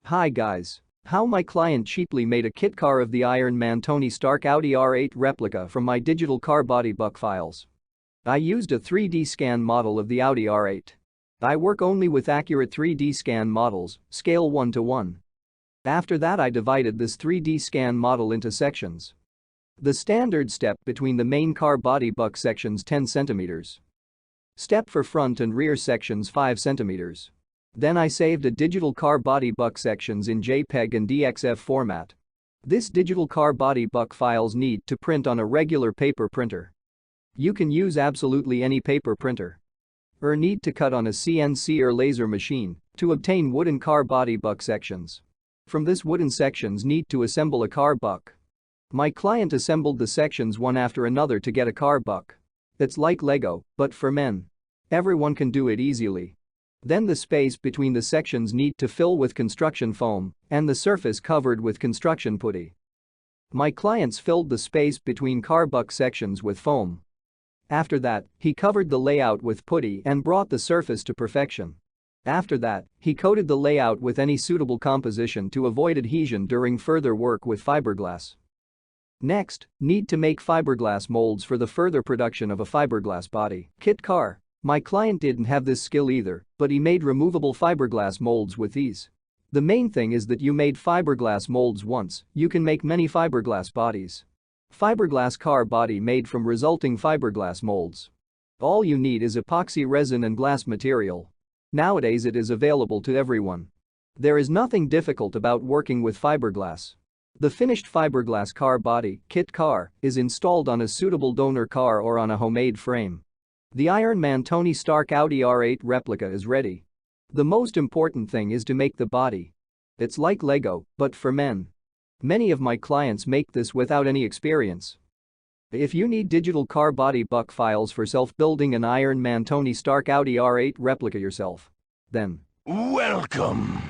Hi guys. How my client cheaply made a kit car of the Iron Man Tony Stark Audi R8 replica from my digital car body buck files. I used a 3D scan model of the Audi R8. I work only with accurate 3D scan models, scale 1:1. After that I divided this 3D scan model into sections. The standard step between the main car body buck sections 10 cm. Step for front and rear sections 5 cm. Then I saved a digital car body buck sections in JPEG and DXF format. This digital car body buck files need to print on a regular paper printer. You can use absolutely any paper printer. Or need to cut on a CNC or laser machine to obtain wooden car body buck sections. From this wooden sections need to assemble a car buck. My client assembled the sections one after another to get a car buck. It's like Lego, but for men. Everyone can do it easily. Then the space between the sections need to fill with construction foam and the surface covered with construction putty. My clients filled the space between car buck sections with foam. After that, he covered the layout with putty and brought the surface to perfection. After that, he coated the layout with any suitable composition to avoid adhesion during further work with fiberglass. Next, need to make fiberglass molds for the further production of a fiberglass body kit car. My client didn't have this skill either, but he made removable fiberglass molds with ease. The main thing is that you made fiberglass molds once, you can make many fiberglass bodies. Fiberglass car body made from resulting fiberglass molds. All you need is epoxy resin and glass material. Nowadays it is available to everyone. There is nothing difficult about working with fiberglass. The finished fiberglass car body kit car is installed on a suitable donor car or on a homemade frame. The Iron Man Tony Stark Audi R8 replica is ready. The most important thing is to make the body. It's like Lego, but for men. Many of my clients make this without any experience. If you need digital car body buck files for self-building an Iron Man Tony Stark Audi R8 replica yourself, then Welcome.